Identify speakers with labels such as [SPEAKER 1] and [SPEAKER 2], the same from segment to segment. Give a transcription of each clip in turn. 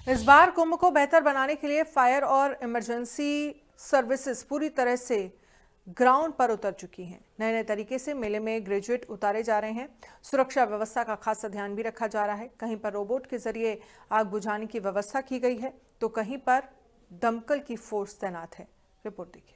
[SPEAKER 1] इस बार कुंभ को बेहतर बनाने के लिए फायर और इमरजेंसी सर्विसेज पूरी तरह से ग्राउंड पर उतर चुकी हैं। नए नए तरीके से मेले में ग्रेजुएट उतारे जा रहे हैं। सुरक्षा व्यवस्था का खासा ध्यान भी रखा जा रहा है। कहीं पर रोबोट के जरिए आग बुझाने की व्यवस्था की गई है तो कहीं पर दमकल की फोर्स तैनात है। रिपोर्ट देखिए।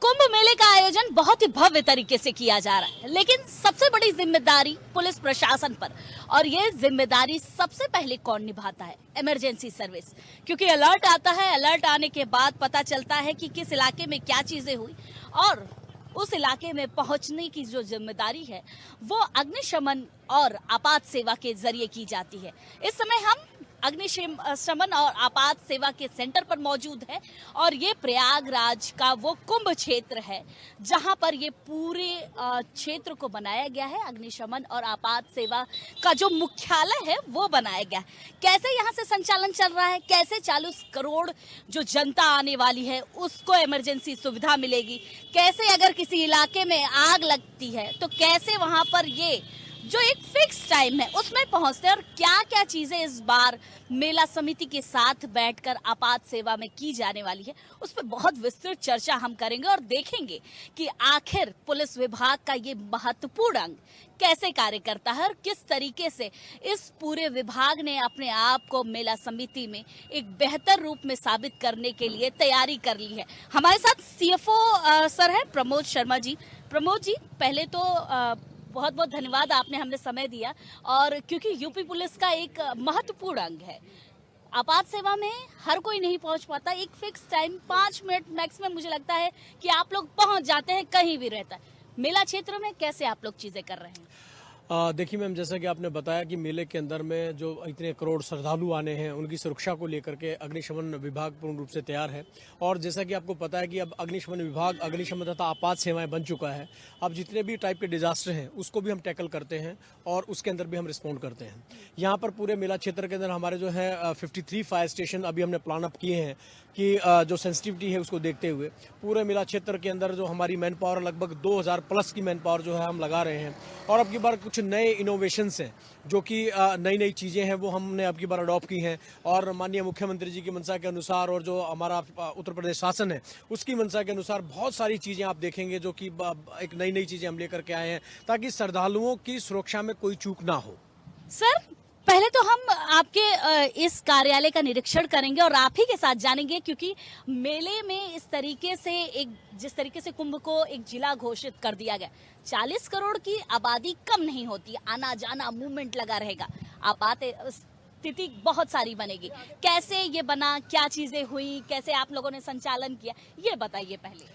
[SPEAKER 2] कुंभ मेले का आयोजन बहुत ही भव्य तरीके से किया जा रहा है, लेकिन सबसे बड़ी जिम्मेदारी पुलिस प्रशासन पर। और ये जिम्मेदारी सबसे पहले कौन निभाता है? Emergency service. क्योंकि अलर्ट आता है, अलर्ट आने के बाद पता चलता है कि किस इलाके में क्या चीजें हुई और उस इलाके में पहुंचने की जो जिम्मेदारी है वो अग्निशमन और आपात सेवा के जरिए की जाती है। इस समय हम अग्निशमन और आपात सेवा के सेंटर पर मौजूद है और ये प्रयागराज का वो कुंभ क्षेत्र है जहां पर ये पूरे क्षेत्र को बनाया गया है। अग्निशमन और आपात सेवा का जो मुख्यालय है वो बनाया गया है। कैसे यहाँ से संचालन चल रहा है, कैसे 40 करोड़ जो जनता आने वाली है उसको इमरजेंसी सुविधा मिलेगी, कैसे अगर किसी इलाके में आग लगती है तो कैसे वहां पर ये जो एक फिक्स टाइम है उसमें पहुंचते हैं और क्या क्या चीजें इस बार मेला समिति के साथ बैठकर आपात सेवा में की जाने वाली है, उस पर बहुत विस्तृत चर्चा हम करेंगे और देखेंगे कि आखिर पुलिस विभाग का ये महत्वपूर्ण अंग कैसे कार्य करता है और किस तरीके से इस पूरे विभाग ने अपने आप को मेला समिति में एक बेहतर रूप में साबित करने के लिए तैयारी कर ली है। हमारे साथ सीएफओ सर है प्रमोद शर्मा जी। प्रमोद जी, पहले तो बहुत बहुत धन्यवाद, आपने हमें समय दिया। और क्योंकि यूपी पुलिस का एक महत्वपूर्ण अंग है, आपात सेवा में हर कोई नहीं पहुंच पाता। एक फिक्स टाइम 5 मिनट मैक्सिमम मुझे लगता है कि आप लोग पहुंच जाते हैं, कहीं भी रहता है। मेला क्षेत्र में कैसे आप लोग चीजें कर रहे हैं?
[SPEAKER 3] देखिए मैम, जैसा कि आपने बताया कि मेले के अंदर में जो इतने करोड़ श्रद्धालु आने हैं उनकी सुरक्षा को लेकर के अग्निशमन विभाग पूर्ण रूप से तैयार है। और जैसा कि आपको पता है कि अब अग्निशमन विभाग अग्निशमन तथा आपात सेवाएं बन चुका है। अब जितने भी टाइप के डिजास्टर हैं उसको भी हम टैकल करते हैं और उसके अंदर भी हम रिस्पॉन्ड करते हैं। यहाँ पर पूरे मेला क्षेत्र के अंदर हमारे जो है 53 फायर स्टेशन अभी हमने प्लान अप किए हैं कि जो सेंसिटिविटी है उसको देखते हुए पूरे मेला क्षेत्र के अंदर जो हमारी मैन पावर लगभग 2000 प्लस की मैन पावर जो है हम लगा रहे हैं। और अब की बार कुछ नए इनोवेशंस हैं जो कि नई नई चीज़ें हैं वो हमने अब की बार अडॉप्ट की हैं। और माननीय मुख्यमंत्री जी की मंशा के अनुसार और जो हमारा उत्तर प्रदेश शासन है उसकी मंशा के अनुसार बहुत सारी चीज़ें आप देखेंगे जो कि एक नई नई चीज़ें हम लेकर के आए हैं ताकि श्रद्धालुओं की सुरक्षा में कोई चूक ना हो।
[SPEAKER 2] सर, पहले तो हम आपके इस कार्यालय का निरीक्षण करेंगे और आप ही के साथ जानेंगे, क्योंकि मेले में इस तरीके से जिस तरीके से कुंभ को एक जिला घोषित कर दिया गया, 40 करोड़ की आबादी कम नहीं होती, आना जाना मूवमेंट लगा रहेगा, आपात स्थिति बहुत सारी बनेगी। कैसे ये बना, क्या चीजें हुई, कैसे आप लोगों ने संचालन किया, ये बताइए पहले।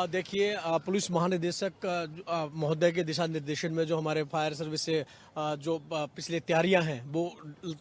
[SPEAKER 3] देखिए, पुलिस महानिदेशक महोदय के दिशा निर्देशन में जो हमारे फायर सर्विस से जो पिछले तैयारियां हैं वो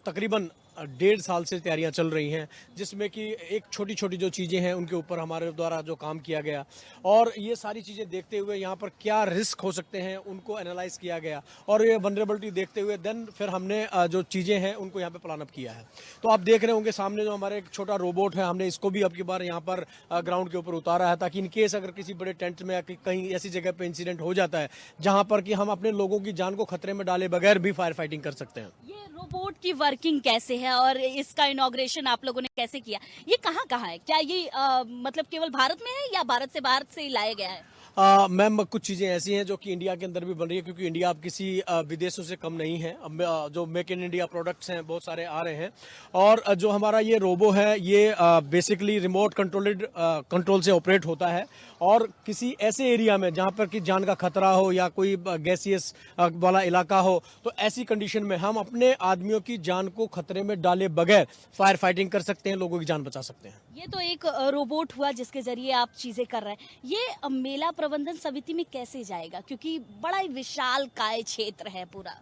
[SPEAKER 3] तकरीबन 1.5 साल से तैयारियां चल रही हैं, जिसमें कि एक छोटी छोटी जो चीज़ें हैं उनके ऊपर हमारे द्वारा जो काम किया गया और ये सारी चीज़ें देखते हुए यहाँ पर क्या रिस्क हो सकते हैं उनको एनालाइज किया गया और ये वनरेबिलिटी देखते हुए देन फिर हमने जो चीज़ें हैं उनको यहाँ पे प्लान अप किया है। तो आप देख रहे होंगे सामने जो हमारे एक छोटा रोबोट है, हमने इसको भी अब की बार यहाँ पर ग्राउंड के ऊपर उतारा है ताकि इनकेस अगर किसी बड़े टेंट में या कहीं ऐसी जगह पर इंसिडेंट हो जाता है जहाँ पर कि हम अपने लोगों की जान को खतरे में डाले बगैर भी फायर फाइटिंग कर सकते हैं।
[SPEAKER 2] ये रोबोट की वर्किंग कैसे है और इसका इनॉग्रेशन आप लोगों ने कैसे किया? ये कहाँ कहाँ है? क्या ये मतलब केवल भारत में है या भारत से बाहर से लाया गया है?
[SPEAKER 3] मैम, कुछ चीज़ें ऐसी हैं जो कि इंडिया के अंदर भी बन रही है क्योंकि इंडिया अब किसी विदेशों से कम नहीं है। अब जो मेक इन इंडिया प्रोडक्ट्स हैं बहुत सारे आ रहे हैं और जो हमारा ये रोबो है ये बेसिकली रिमोट कंट्रोल से ऑपरेट होता है और किसी ऐसे एरिया में जहाँ पर कि जान का खतरा हो या कोई गैसियस वाला इलाका हो तो ऐसी कंडीशन में हम अपने आदमियों की जान को खतरे में डाले बगैर फायर फाइटिंग कर सकते हैं, लोगों की जान बचा सकते हैं।
[SPEAKER 2] ये तो एक रोबोट हुआ जिसके जरिए आप चीजें कर रहे हैं। ये मेला प्रबंधन समिति में कैसे जाएगा, क्योंकि बड़ा ही विशाल काय क्षेत्र है पूरा?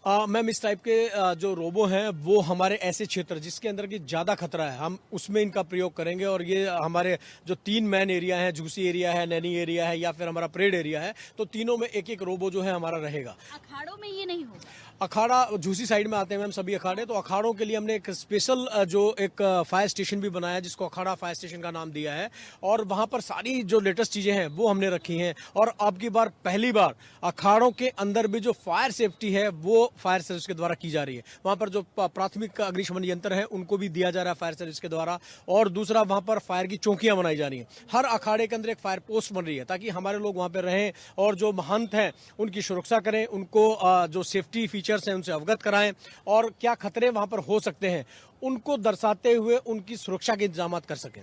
[SPEAKER 3] मैम, इस टाइप के जो रोबो हैं वो हमारे ऐसे क्षेत्र जिसके अंदर की ज़्यादा खतरा है हम उसमें इनका प्रयोग करेंगे और ये हमारे जो 3 मैन एरिया है, झूसी एरिया है, नैनी एरिया है या फिर हमारा परेड एरिया है, तो तीनों में एक एक रोबो जो है हमारा रहेगा।
[SPEAKER 2] अखाड़ों में ये नहीं होगा?
[SPEAKER 3] अखाड़ा झूसी साइड में आते हैं मैम सभी अखाड़े, तो अखाड़ों के लिए हमने एक स्पेशल जो एक फायर स्टेशन भी बनाया जिसको अखाड़ा फायर स्टेशन का नाम दिया है, और वहां पर सारी जो लेटेस्ट चीजें हैं वो हमने रखी हैं। और अब की बार पहली बार अखाड़ों के अंदर भी जो फायर सेफ्टी है वो फायर सर्विस के द्वारा की जा रही है। वहां पर जो प्राथमिक अग्निशमन यंत्र है उनको भी दिया जा रहा है फायर सर्विस के द्वारा, और दूसरा वहां पर फायर की चौकियां बनाई जा रही हैं। हर अखाड़े के अंदर एक फायर पोस्ट बन रही है ताकि हमारे लोग वहां पर रहें और जो महंत हैं उनकी सुरक्षा करें, उनको जो सेफ्टी फीचर्स हैं उनसे अवगत कराएं, और क्या खतरे वहां पर हो सकते हैं उनको दर्शाते हुए उनकी सुरक्षा के इंतजाम कर सकें।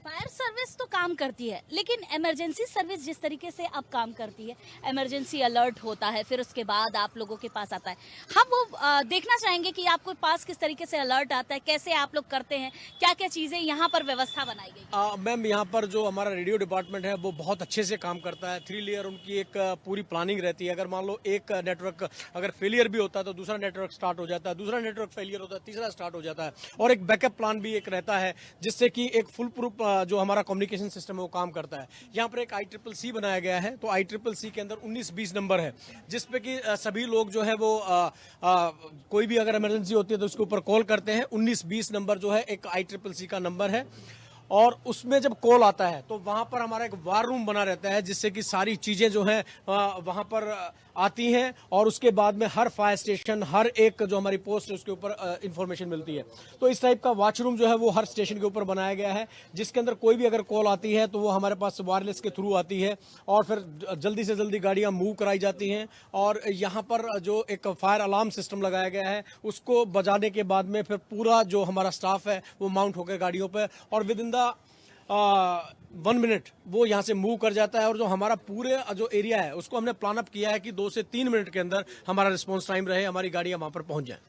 [SPEAKER 2] फायर सर्विस तो काम करती है, लेकिन इमरजेंसी सर्विस जिस तरीके से अब काम करती है, इमरजेंसी अलर्ट होता है, फिर उसके बाद आप लोगों के पास आता है, हम वो देखना चाहेंगे कि आपके पास किस तरीके से अलर्ट आता है, कैसे आप लोग करते हैं, क्या क्या चीजें यहाँ पर व्यवस्था बनाई गई।
[SPEAKER 3] मैम यहाँ पर जो हमारा रेडियो डिपार्टमेंट है वो बहुत अच्छे से काम करता है। 3 लेयर उनकी एक पूरी प्लानिंग रहती है। अगर मान लो एक नेटवर्क अगर फेलियर भी होता है तो दूसरा नेटवर्क स्टार्ट हो जाता है, दूसरा नेटवर्क फेलियर होता है तीसरा स्टार्ट हो जाता है, और एक बैकअप प्लान भी एक रहता है जिससे कि एक फुल प्रूफ जो हमारा कम्युनिकेशन सिस्टम है वो काम करता है। यहाँ पर एक ICCC बनाया गया है, तो ICCC के अंदर 19-20 नंबर है जिसपे कि सभी लोग जो है वो कोई भी अगर इमरजेंसी होती है तो उसके ऊपर कॉल करते हैं। 19-20 नंबर जो है एक ICCC का नंबर है, और उसमें जब कॉल आता है तो वहां पर हमारा एक वार रूम बना रहता है जिससे कि सारी चीजें जो हैं वहां पर आती हैं, और उसके बाद में हर फायर स्टेशन हर एक जो हमारी पोस्ट है उसके ऊपर इंफॉर्मेशन मिलती है। तो इस टाइप का वॉच रूम जो है वो हर स्टेशन के ऊपर बनाया गया है जिसके अंदर कोई भी अगर कॉल आती है तो वो हमारे पास वायरलेस के थ्रू आती है, और फिर जल्दी से जल्दी गाड़ियां मूव कराई जाती हैं। और यहाँ पर जो एक फायर अलार्म सिस्टम लगाया गया है उसको बजाने के बाद में फिर पूरा जो हमारा स्टाफ है वो माउंट होकर गाड़ियों पर, और विद इन द 1 मिनट वो यहाँ से मूव कर जाता है। और जो हमारा पूरे जो एरिया है उसको हमने प्लान अप किया है कि 2 से 3 मिनट के अंदर हमारा रिस्पांस टाइम रहे, हमारी गाड़ियाँ वहाँ पर पहुँच जाएं।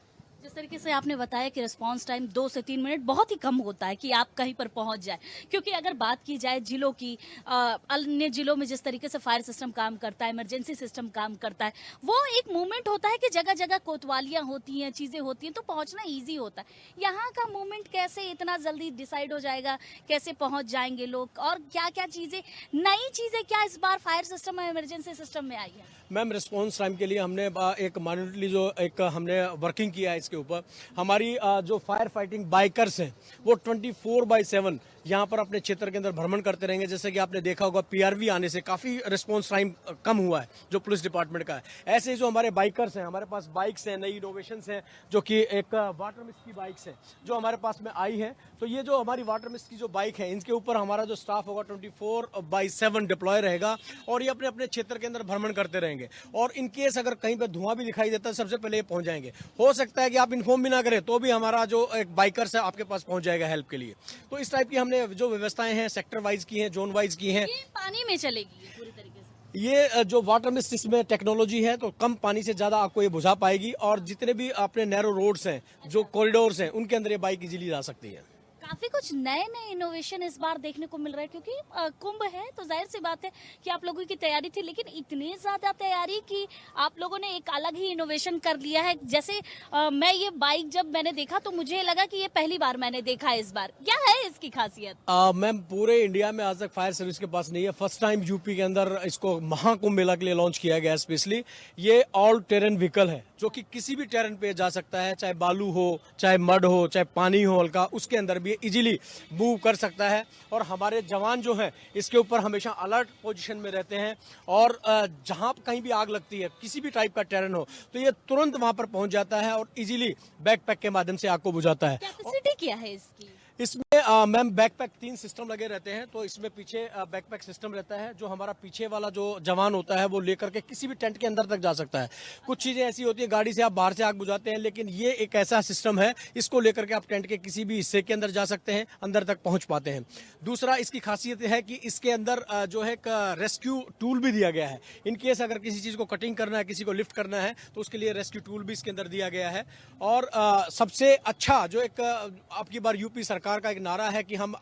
[SPEAKER 2] जिस तरीके से आपने बताया कि रिस्पांस टाइम 2 से 3 मिनट बहुत ही कम होता है कि आप कहीं पर पहुंच जाए, क्योंकि अगर बात की जाए जिलों की, अन्य जिलों में जिस तरीके से फायर सिस्टम काम करता है, इमरजेंसी सिस्टम काम करता है, वो एक मूवमेंट होता है कि जगह जगह कोतवालियां होती हैं, चीजें होती हैं, तो पहुंचना ईजी होता है। यहाँ का मूवमेंट कैसे इतना जल्दी डिसाइड हो जाएगा, कैसे पहुंच जाएंगे लोग, और क्या क्या चीजें नई चीजें क्या इस बार फायर सिस्टम और इमरजेंसी सिस्टम में आई है।
[SPEAKER 3] मैम रिस्पांस टाइम के लिए हमने एक माइनॉरिटी जो एक हमने वर्किंग किया है इसके ऊपर। हमारी जो फायर फाइटिंग बाइकर्स हैं वो 24/7 यहाँ पर अपने क्षेत्र के अंदर भ्रमण करते रहेंगे। जैसे कि आपने देखा होगा PRV आने से काफ़ी रिस्पांस टाइम कम हुआ है जो पुलिस डिपार्टमेंट का है। ऐसे ही जो हमारे बाइकर्स हैं, हमारे पास बाइक्स हैं, नई इनोवेशंस हैं, जो कि एक वाटर मिस्ट की बाइक्स हैं जो हमारे पास में आई हैं। तो ये जो हमारी वाटर मिस्ट की जो बाइक है इनके ऊपर हमारा जो स्टाफ होगा 24/7 डिप्लॉय रहेगा, और ये अपने अपने क्षेत्र के अंदर भ्रमण करते रहेंगे। और इन केस अगर कहीं पर धुआं भी दिखाई देता है सबसे पहले ये पहुंच जाएंगे। हो सकता है कि आप इन्फॉर्म भी ना करें तो भी हमारा जो एक बाइकर्स है आपके पास पहुंच जाएगा हेल्प के लिए। तो इस टाइप की हमने जो व्यवस्थाएं हैं सेक्टर वाइज की हैं, जोन वाइज की हैं।
[SPEAKER 2] ये पानी में चलेगी ये पूरी तरीके से।
[SPEAKER 3] ये जो वाटर मिस्ट इसमें टेक्नोलॉजी है तो कम पानी से ज्यादा आपको ये बुझा पाएगी, और जितने भी अपने नैरो रोड्स हैं, जो कॉरिडोर्स हैं, उनके अंदर ये बाइक इजीली जा सकती है।
[SPEAKER 2] काफी कुछ नए नए इनोवेशन इस बार देखने को मिल रहा है, क्योंकि कुंभ है तो जाहिर सी बात है कि आप लोगों की तैयारी थी, लेकिन इतनी ज्यादा तैयारी कि आप लोगों ने एक अलग ही इनोवेशन कर लिया है। जैसे मैं ये बाइक जब मैंने देखा तो मुझे लगा कि ये पहली बार मैंने देखा है। इस बार क्या है इसकी खासियत?
[SPEAKER 3] मैम पूरे इंडिया में आज तक फायर सर्विस के पास नहीं है। फर्स्ट टाइम यूपी के अंदर इसको महाकुंभ मेला के लिए लॉन्च किया गया स्पेशली। ये ऑल टेरेन व्हीकल है जो कि किसी भी टेरेन पे जा सकता है, चाहे बालू हो, चाहे मड हो, चाहे पानी हो हल्का, उसके अंदर भी इजीली मूव कर सकता है। और हमारे जवान जो हैं इसके ऊपर हमेशा अलर्ट पोजीशन में रहते हैं, और जहां कहीं भी आग लगती है, किसी भी टाइप का टेरेन हो, तो ये तुरंत वहां पर पहुंच जाता है और इजीली बैकपैक के माध्यम से आग को बुझाता है।
[SPEAKER 2] कैपेसिटी क्या है इसकी?
[SPEAKER 3] इसमें मैम बैकपैक 3 सिस्टम लगे रहते हैं। तो इसमें पीछे बैकपैक सिस्टम रहता है जो हमारा पीछे वाला जो जवान होता है वो लेकर के किसी भी टेंट के अंदर तक जा सकता है। कुछ चीजें ऐसी होती है गाड़ी से आप बाहर से आग बुझाते हैं, लेकिन ये एक ऐसा सिस्टम है, इसको लेकर के आप टेंट के किसी भी हिस्से के अंदर जा सकते हैं, अंदर तक पहुंच पाते हैं। दूसरा इसकी खासियत है कि इसके अंदर जो है एक रेस्क्यू टूल भी दिया गया है। इनकेस अगर किसी चीज को कटिंग करना है, किसी को लिफ्ट करना है, तो उसके लिए रेस्क्यू टूल भी इसके अंदर दिया गया है। और सबसे अच्छा जो एक आपकी बार यूपी सरकार का एक नारा है कि हम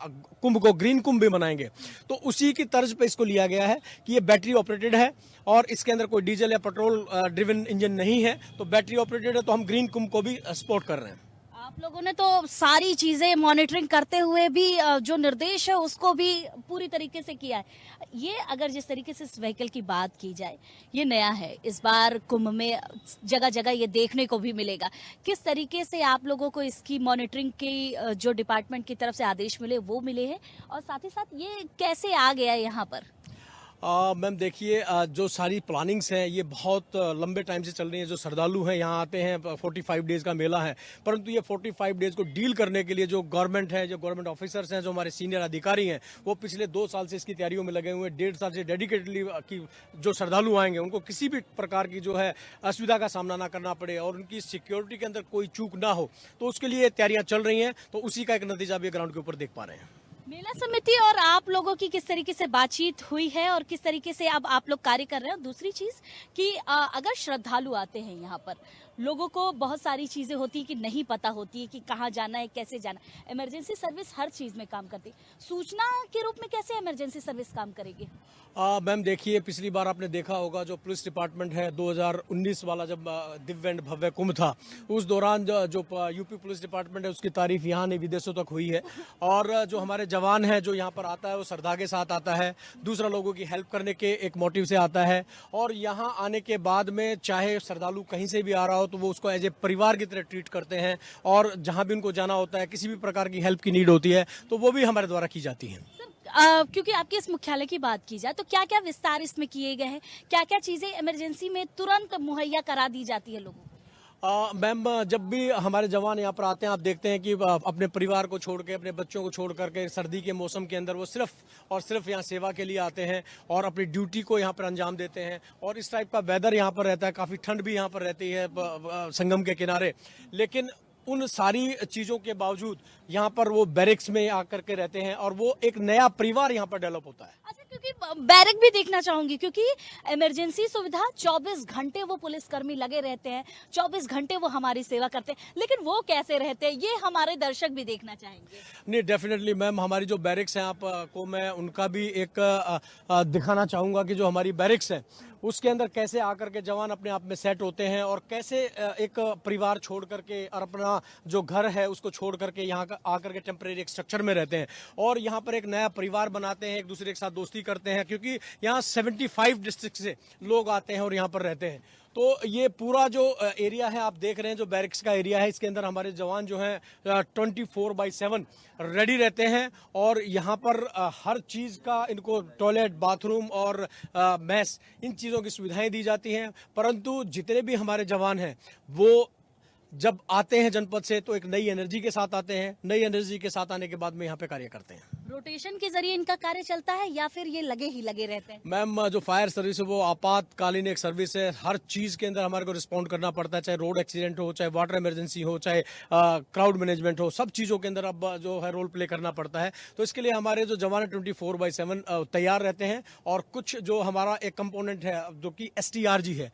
[SPEAKER 3] कुंभ को ग्रीन कुंभ भी बनाएंगे, तो उसी की तर्ज पे इसको लिया गया है कि ये बैटरी ऑपरेटेड है और इसके अंदर कोई डीजल या पेट्रोल ड्रिवन इंजन नहीं है। तो बैटरी ऑपरेटेड है, तो हम ग्रीन कुंभ को भी सपोर्ट कर रहे हैं।
[SPEAKER 2] आप लोगों ने तो सारी चीजें मॉनिटरिंग करते हुए भी जो निर्देश है उसको भी पूरी तरीके से किया है। ये अगर जिस तरीके से इस व्हीकल की बात की जाए, ये नया है, इस बार कुंभ में जगह जगह ये देखने को भी मिलेगा। किस तरीके से आप लोगों को इसकी मॉनिटरिंग की जो डिपार्टमेंट की तरफ से आदेश मिले वो मिले हैं, और साथ ही साथ ये कैसे आ गया है यहाँ पर?
[SPEAKER 3] मैम देखिए, जो सारी प्लानिंग्स हैं ये बहुत लंबे टाइम से चल रही हैं। जो श्रद्धालु हैं यहाँ आते हैं, 45 डेज़ का मेला है, परंतु ये 45 डेज़ को डील करने के लिए जो गवर्नमेंट है, जो गवर्नमेंट ऑफिसर्स हैं, जो हमारे सीनियर अधिकारी हैं, वो पिछले 2 साल से इसकी तैयारियों में लगे हुए हैं। 1.5 साल से डेडिकेटली कि जो श्रद्धालु आएंगे उनको किसी भी प्रकार की जो है असुविधा का सामना ना करना पड़े और उनकी सिक्योरिटी के अंदर कोई चूक ना हो, तो उसके लिए तैयारियाँ चल रही हैं। तो उसी का एक नतीजा भी ग्राउंड के ऊपर देख पा रहे हैं।
[SPEAKER 2] मेला समिति और आप लोगों की किस तरीके से बातचीत हुई है और किस तरीके से अब आप लोग कार्य कर रहे हैं? दूसरी चीज कि अगर श्रद्धालु आते हैं यहाँ पर, लोगों को बहुत सारी चीजें होती है कि नहीं पता होती है कि कहाँ जाना है, कैसे जाना है। इमरजेंसी सर्विस हर चीज में काम करती है, सूचना के रूप में कैसे इमरजेंसी सर्विस काम करेगी?
[SPEAKER 3] मैम देखिए, पिछली बार आपने देखा होगा जो पुलिस डिपार्टमेंट है 2019 वाला जब दिव्य एंड भव्य कुंभ था, उस दौरान जो यूपी पुलिस डिपार्टमेंट है उसकी तारीफ यहाँ नहीं विदेशों तक हुई है। और जो हमारे जवान है जो यहाँ पर आता है वो श्रद्धा के साथ आता है, दूसरा लोगों की हेल्प करने के एक मोटिव से आता है। और यहाँ आने के बाद में चाहे श्रद्धालु कहीं से भी आ रहा हो तो वो उसको एज ए परिवार की तरह ट्रीट करते हैं, और जहाँ भी उनको जाना होता है, किसी भी प्रकार की हेल्प की नीड होती है तो वो भी हमारे द्वारा की जाती है।
[SPEAKER 2] क्योंकि आपके इस मुख्यालय की बात की जाए तो क्या क्या विस्तार इसमें किए गए हैं, क्या क्या चीजें इमरजेंसी में तुरंत मुहैया करा दी जाती है लोगों को?
[SPEAKER 3] मैम जब भी हमारे जवान यहाँ पर आते हैं, आप देखते हैं कि अपने परिवार को छोड़ के, अपने बच्चों को छोड़ करके सर्दी के मौसम के अंदर वो सिर्फ और सिर्फ यहाँ सेवा के लिए आते हैं और अपनी ड्यूटी को यहाँ पर अंजाम देते हैं। और इस टाइप का वेदर यहाँ पर रहता है, काफ़ी ठंड भी यहाँ पर रहती है संगम के किनारे, लेकिन उन सारी चीज़ों के बावजूद यहाँ पर वो बैरिक्स में आकर के रहते हैं और वो एक नया परिवार यहाँ पर डेवलप होता है।
[SPEAKER 2] अच्छा, क्योंकि बैरक भी देखना चाहूंगी, क्योंकि इमरजेंसी सुविधा 24 घंटे वो पुलिसकर्मी लगे रहते हैं, 24 घंटे वो हमारी सेवा करते हैं, लेकिन वो कैसे रहते हैं ये हमारे दर्शक भी देखना चाहेंगे।
[SPEAKER 3] नहीं, डेफिनेटली मैम, हमारी जो बैरिक्स हैं आपको मैं उनका भी एक दिखाना चाहूँगा कि जो हमारी बैरिक्स है उसके अंदर कैसे आकर के जवान अपने आप में सेट होते हैं और कैसे एक परिवार छोड़ करके और अपना जो घर है उसको छोड़ करके यहाँ आकर के टेम्परेरी एक स्ट्रक्चर में रहते हैं और यहाँ पर एक नया परिवार बनाते हैं, एक दूसरे के साथ दोस्ती करते हैं, क्योंकि यहाँ 75 डिस्ट्रिक्ट से लोग आते हैं और यहाँ पर रहते हैं। तो ये पूरा जो एरिया है आप देख रहे हैं, जो बैरिक्स का एरिया है, इसके अंदर हमारे जवान जो हैं 24/7 रेडी रहते हैं और यहाँ पर हर चीज़ का इनको टॉयलेट, बाथरूम और मैस, इन चीज़ों की सुविधाएं दी जाती हैं। परंतु जितने भी हमारे जवान हैं वो जब आते हैं जनपद से तो एक नई एनर्जी के साथ आते हैं, नई एनर्जी के साथ आने के बाद में यहाँ पे कार्य करते हैं।
[SPEAKER 2] रोटेशन के जरिए इनका कार्य चलता है या फिर ये लगे ही लगे रहते हैं?
[SPEAKER 3] मैम जो फायर सर्विस है वो आपातकालीन एक सर्विस है, हर चीज़ के अंदर हमारे को रिस्पॉन्ड करना पड़ता है, चाहे रोड एक्सीडेंट हो, चाहे वाटर इमरजेंसी हो, चाहे क्राउड मैनेजमेंट हो, सब चीज़ों के अंदर अब जो है रोल प्ले करना पड़ता है। तो इसके लिए हमारे जो जवान 24/7 तैयार रहते हैं। और कुछ जो हमारा एक कंपोनेंट है जो कि STRG है,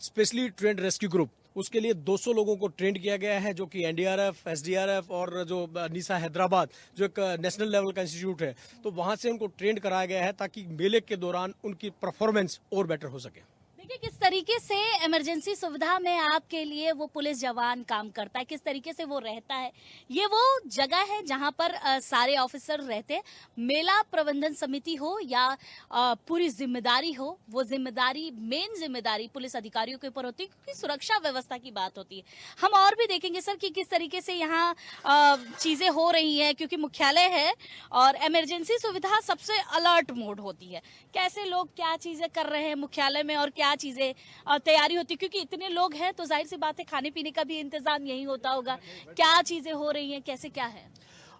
[SPEAKER 3] स्पेशली ट्रेंड रेस्क्यू ग्रुप, उसके लिए 200 लोगों को ट्रेंड किया गया है, जो कि NDRF, SDRF और जो निसा हैदराबाद जो एक नेशनल लेवल का इंस्टीट्यूट है, तो वहाँ से उनको ट्रेंड कराया गया है ताकि मेले के दौरान उनकी परफॉर्मेंस और बेटर हो सके।
[SPEAKER 2] देखिए किस तरीके से इमरजेंसी सुविधा में आपके लिए वो पुलिस जवान काम करता है, किस तरीके से वो रहता है। ये वो जगह है जहां पर सारे ऑफिसर रहते हैं। मेला प्रबंधन समिति हो या पूरी जिम्मेदारी हो, वो जिम्मेदारी, मेन जिम्मेदारी पुलिस अधिकारियों के ऊपर होती है, क्योंकि सुरक्षा व्यवस्था की बात होती है। हम और भी देखेंगे सर कि किस तरीके से यहाँ चीजें हो रही हैं, क्योंकि मुख्यालय है और इमरजेंसी सुविधा सबसे अलर्ट मोड होती है। कैसे लोग क्या चीजें कर रहे हैं मुख्यालय में और क्या चीजें तैयारी होती है, क्योंकि इतने लोग हैं तो जाहिर सी बात है खाने पीने का भी इंतजाम यही होता होगा। क्या चीजें हो रही हैं, कैसे क्या है?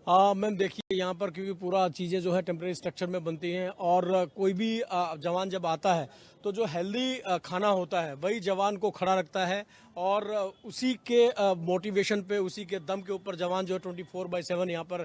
[SPEAKER 3] मैम देखिए, यहाँ पर क्योंकि पूरा चीज़ें जो है टेम्परेरी स्ट्रक्चर में बनती हैं और कोई भी जवान जब आता है तो जो हेल्दी खाना होता है वही जवान को खड़ा रखता है और उसी के मोटिवेशन पे, उसी के दम के ऊपर जवान जो है 24/7 यहाँ पर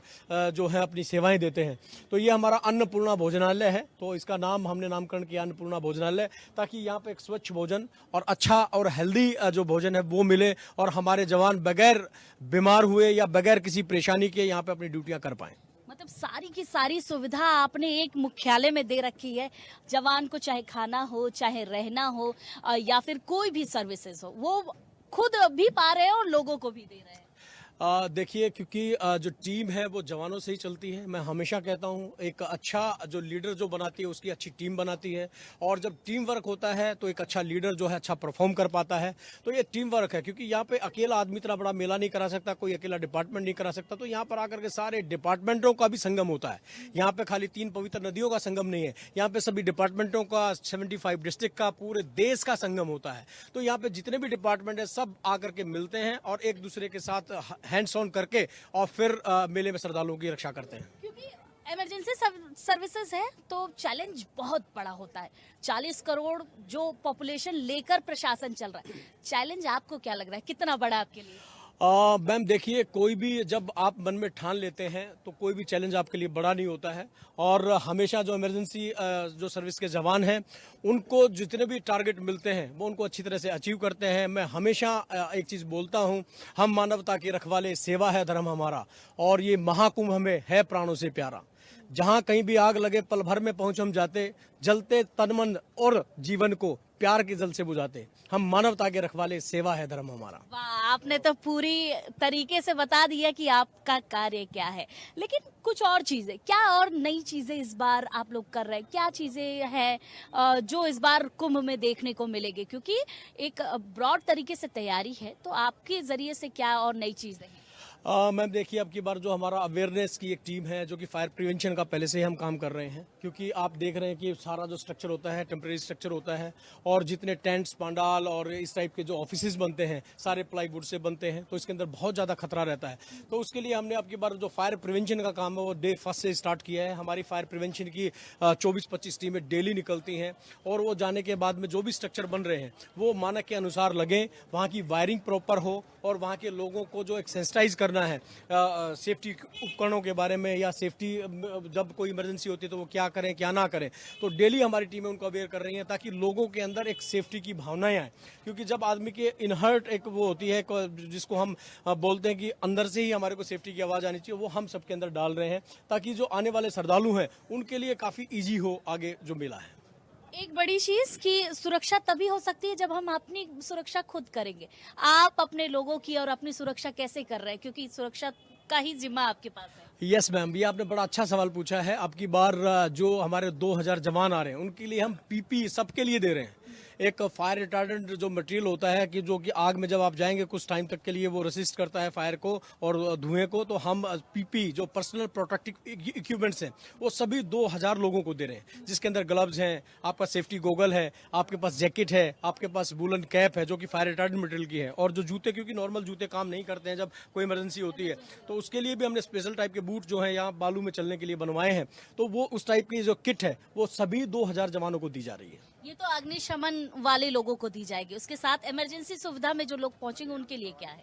[SPEAKER 3] जो है अपनी सेवाएं देते हैं। तो ये हमारा अन्नपूर्णा भोजनालय है, तो इसका नाम हमने नामकरण किया अन्नपूर्णा भोजनालय, ताकि यहाँ पे एक स्वच्छ भोजन और अच्छा और हेल्दी जो भोजन है वो मिले और हमारे जवान बगैर बीमार हुए या बगैर किसी परेशानी के यहाँ पे अपनी ड्यूटियाँ कर पाएँ।
[SPEAKER 2] मतलब सारी की सारी सुविधा आपने एक मुख्यालय में दे रखी है। जवान को चाहे खाना हो, चाहे रहना हो या फिर कोई भी सर्विसेज हो, वो खुद भी पा रहे हैं और लोगों को भी दे रहे हैं।
[SPEAKER 3] देखिए, क्योंकि जो टीम है वो जवानों से ही चलती है। मैं हमेशा कहता हूँ एक अच्छा जो लीडर जो बनाती है उसकी अच्छी टीम बनाती है, और जब टीम वर्क होता है तो एक अच्छा लीडर जो है अच्छा परफॉर्म कर पाता है। तो ये टीम वर्क है, क्योंकि यहाँ पे अकेला आदमी इतना बड़ा मेला नहीं करा सकता, कोई अकेला डिपार्टमेंट नहीं करा सकता। तो यहाँ पर आकर के सारे डिपार्टमेंटों का भी संगम होता है। यहाँ पे खाली 3 पवित्र नदियों का संगम नहीं है, यहाँ पे सभी डिपार्टमेंटों का, 75 डिस्ट्रिक्ट का, पूरे देश का संगम होता है। तो यहाँ पे जितने भी डिपार्टमेंट है सब आकर के मिलते हैं और एक दूसरे के साथ हैंड्स ऑन करके और फिर मेले में श्रद्धालुओं की रक्षा करते हैं।
[SPEAKER 2] क्योंकि इमरजेंसी सर्विसेज है तो चैलेंज बहुत बड़ा होता है। 40 करोड़ जो पॉपुलेशन लेकर प्रशासन चल रहा है, चैलेंज आपको क्या लग रहा है, कितना बड़ा आपके लिए?
[SPEAKER 3] मैम देखिए, कोई भी जब आप मन में ठान लेते हैं तो कोई भी चैलेंज आपके लिए बड़ा नहीं होता है। और हमेशा जो इमरजेंसी जो सर्विस के जवान हैं उनको जितने भी टारगेट मिलते हैं वो उनको अच्छी तरह से अचीव करते हैं। मैं हमेशा एक चीज़ बोलता हूं, हम मानवता के रखवाले, सेवा है धर्म हमारा, और ये महाकुंभ हमें है प्राणों से प्यारा। जहां कहीं भी आग लगे पल भर में पहुंच हम जाते, जलते तन मन और जीवन को प्यार के जल से बुझाते। हम मानवता के रखवाले, सेवा है धर्म हमारा।
[SPEAKER 2] वाह, आपने तो पूरी तरीके से बता दिया कि आपका कार्य क्या है। लेकिन कुछ और चीजें, क्या और नई चीजें इस बार आप लोग कर रहे हैं? क्या चीजें हैं जो इस बार कुंभ में देखने को मिलेगी? क्योंकि एक ब्रॉड तरीके से तैयारी है, तो आपके जरिए से क्या और नई चीजें हैं?
[SPEAKER 3] मैम देखिए, अब की बार जो हमारा अवेयरनेस की एक टीम है जो कि फायर प्रिवेंशन का पहले से ही हम काम कर रहे हैं, क्योंकि आप देख रहे हैं कि सारा जो स्ट्रक्चर होता है टेम्परेरी स्ट्रक्चर होता है, और जितने टेंट्स, पंडाल और इस टाइप के जो ऑफिसेज बनते हैं सारे प्लाईवुड से बनते हैं, तो इसके अंदर बहुत ज़्यादा खतरा रहता है। तो उसके लिए हमने अब की बार जो फायर प्रिवेंशन का काम है वो डे 1 से स्टार्ट किया है। हमारी फायर प्रिवेंशन की 24-25 टीमें डेली निकलती हैं, और वो जाने के बाद में जो भी स्ट्रक्चर बन रहे हैं वो मानक के अनुसार लगें, वहाँ की वायरिंग प्रॉपर हो, और वहाँ के लोगों को जो एक सेंसिटाइज करना है सेफ्टी उपकरणों के बारे में, या सेफ्टी जब कोई इमरजेंसी होती है तो वो क्या करें क्या ना करें, तो डेली हमारी टीमें उनको अवेयर कर रही हैं ताकि लोगों के अंदर एक सेफ्टी की भावनाएं आए। क्योंकि जब आदमी के इनहर्ट एक वो होती है जिसको हम बोलते हैं कि अंदर से ही हमारे को सेफ्टी की आवाज़ आनी चाहिए, वो हम सबके अंदर डाल रहे हैं ताकि जो आने वाले श्रद्धालु हैं उनके लिए काफ़ी ईजी हो आगे जो मेला है।
[SPEAKER 2] एक बड़ी चीज कि सुरक्षा तभी हो सकती है जब हम अपनी सुरक्षा खुद करेंगे। आप अपने लोगों की और अपनी सुरक्षा कैसे कर रहे हैं, क्योंकि सुरक्षा का ही जिम्मा आपके पास है?
[SPEAKER 3] यस मैम, ये आपने बड़ा अच्छा सवाल पूछा है। अब की बार जो हमारे 2000 जवान आ रहे हैं उनके लिए हम पीपी सबके लिए दे रहे हैं। एक फायर रिटार्डेंट जो मटेरियल होता है कि जो कि आग में जब आप जाएंगे कुछ टाइम तक के लिए वो रेसिस्ट करता है फायर को और धुएं को, तो हम पीपी जो पर्सनल प्रोटेक्टिव इक्विपमेंट्स हैं वो सभी 2000 लोगों को दे रहे हैं, जिसके अंदर ग्लव्स हैं, आपका सेफ्टी गोगल है, आपके पास जैकेट है, आपके पास वूलन कैप है जो कि फायर रिटार्डेंट मटेरियल की है, और जो जूते, क्योंकि नॉर्मल जूते काम नहीं करते हैं जब कोई इमरजेंसी होती है, तो उसके लिए भी हमने स्पेशल टाइप के बूट जो है यहाँ बालू में चलने के लिए बनवाए हैं। तो वो उस टाइप की जो किट है वो सभी 2000 जवानों को दी जा रही है।
[SPEAKER 2] ये तो अग्निशमन वाले लोगों को दी जाएगी, उसके साथ इमरजेंसी सुविधा में जो लोग पहुंचेंगे उनके लिए क्या है?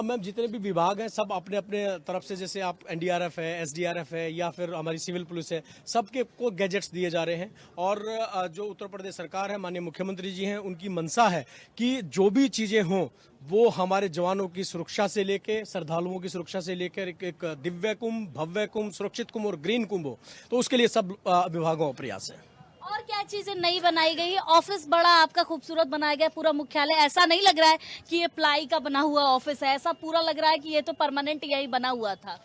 [SPEAKER 3] मैम जितने भी विभाग हैं सब अपने अपने तरफ से, जैसे आप एनडीआरएफ है, एसडीआरएफ है, या फिर हमारी सिविल पुलिस है, सबके को गैजेट्स दिए जा रहे हैं। और जो उत्तर प्रदेश सरकार है, माननीय मुख्यमंत्री जी हैं, उनकी मंशा है कि जो भी चीज़ें हों वो हमारे जवानों की सुरक्षा से लेकर, श्रद्धालुओं की सुरक्षा से लेकर एक दिव्य कुंभ, भव्य कुंभ, सुरक्षित कुंभ और ग्रीन कुंभ हो, तो उसके लिए सब विभागों का प्रयास है।
[SPEAKER 2] और क्या चीजें नई बनाई गई? ऑफिस बड़ा आपका खूबसूरत बनाया गया, पूरा मुख्यालय ऐसा नहीं लग रहा है कि ये प्लाई का बना हुआ ऑफिस है, ऐसा पूरा लग रहा है कि ये तो परमानेंट यही बना हुआ था।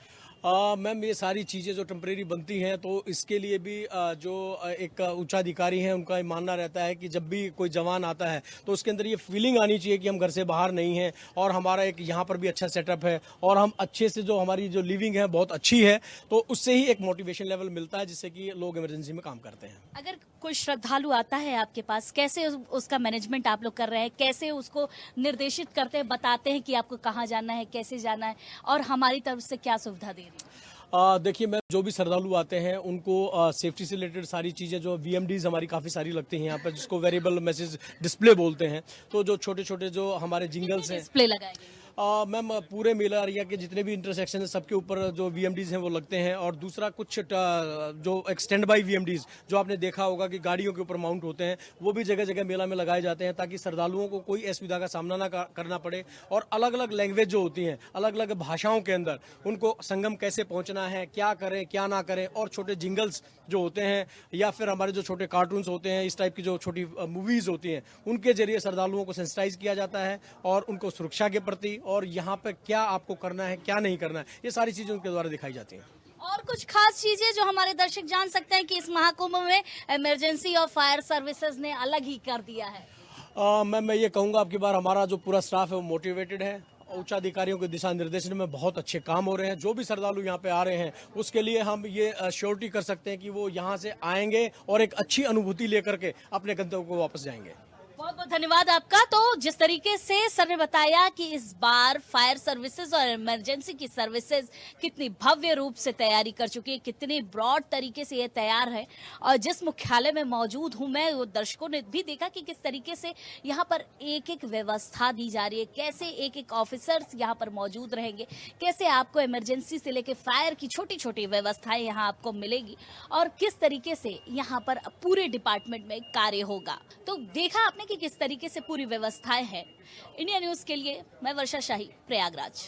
[SPEAKER 3] मैम ये सारी चीज़ें जो टेम्परेरी बनती हैं तो इसके लिए भी जो एक उच्चाधिकारी हैं उनका मानना रहता है कि जब भी कोई जवान आता है तो उसके अंदर ये फीलिंग आनी चाहिए कि हम घर से बाहर नहीं हैं, और हमारा एक यहाँ पर भी अच्छा सेटअप है, और हम अच्छे से जो हमारी जो लिविंग है बहुत अच्छी है, तो उससे ही एक मोटिवेशन लेवल मिलता है जिससे कि लोग इमरजेंसी में काम करते हैं।
[SPEAKER 2] अगर कोई श्रद्धालु आता है आपके पास, कैसे उसका मैनेजमेंट आप लोग कर रहे हैं, कैसे उसको निर्देशित करते हैं, बताते हैं कि आपको कहाँ जाना है, कैसे जाना है, और हमारी तरफ से क्या सुविधा दे रही है?
[SPEAKER 3] देखिए मैम, जो भी श्रद्धालु आते हैं उनको सेफ्टी से रिलेटेड सारी चीज़ें, जो VMDs हमारी काफ़ी सारी लगती हैं यहाँ पर, जिसको वेरिएबल मैसेज डिस्प्ले बोलते हैं, तो जो छोटे छोटे जो हमारे जिंगल्स हैं,
[SPEAKER 2] डिस्प्ले लगाए गए?
[SPEAKER 3] मैम पूरे मेला एरिया के जितने भी इंटरसेक्शन है सबके ऊपर जो VMDs हैं वो लगते हैं। और दूसरा कुछ जो एक्सटेंड बाई VMDs जो आपने देखा होगा कि गाड़ियों के ऊपर माउंट होते हैं, वो भी जगह जगह मेला में लगाए जाते हैं ताकि श्रद्धालुओं को कोई असुविधा का सामना ना करना पड़े। और अलग अलग लैंग्वेज जो होती हैं, अलग अलग भाषाओं के अंदर उनको संगम कैसे पहुँचना है, क्या करें क्या ना करें, और छोटे जिंगल्स जो होते हैं या फिर हमारे जो छोटे कार्टून्स होते हैं, इस टाइप की जो छोटी मूवीज़ होती हैं, उनके जरिए श्रद्धालुओं को सेंसिटाइज किया जाता है और उनको सुरक्षा के प्रति और यहाँ पर क्या आपको करना है, क्या नहीं करना है, ये सारी चीजें उनके द्वारा दिखाई जाती हैं।
[SPEAKER 2] और कुछ खास चीजें जो हमारे दर्शक जान सकते हैं कि इस महाकुंभ में इमरजेंसी और फायर सर्विसेज ने अलग ही कर दिया है।
[SPEAKER 3] मैं ये कहूँगा आपकी बार हमारा जो पूरा स्टाफ है वो मोटिवेटेड है। उच्च अधिकारियों के दिशा निर्देशन में बहुत अच्छे काम हो रहे हैं। जो भी श्रद्धालु यहाँ पे आ रहे हैं उसके लिए हम ये श्योरिटी कर सकते हैं कि वो यहाँ से आएंगे और एक अच्छी अनुभूति लेकर के अपने गंतव्य को वापस जाएंगे।
[SPEAKER 2] बहुत बहुत धन्यवाद आपका। तो जिस तरीके से सर ने बताया कि इस बार फायर सर्विसेज और इमरजेंसी की सर्विसेज कितनी भव्य रूप से तैयारी कर चुकी है, कितनी ब्रॉड तरीके से ये तैयार है, और जिस मुख्यालय में मौजूद हूं मैं, वो दर्शकों ने भी देखा कि किस तरीके से यहाँ पर एक एक व्यवस्था दी जा रही है, कैसे एक एक ऑफिसर्स यहाँ पर मौजूद रहेंगे, कैसे आपको इमरजेंसी से लेकर फायर की छोटी छोटी व्यवस्थाएं यहाँ आपको मिलेगी, और किस तरीके से यहाँ पर पूरे डिपार्टमेंट में कार्य होगा। तो देखा आपने कि किस तरीके से पूरी व्यवस्थाएं हैं। इंडिया न्यूज के लिए मैं वर्षा शाही, प्रयागराज।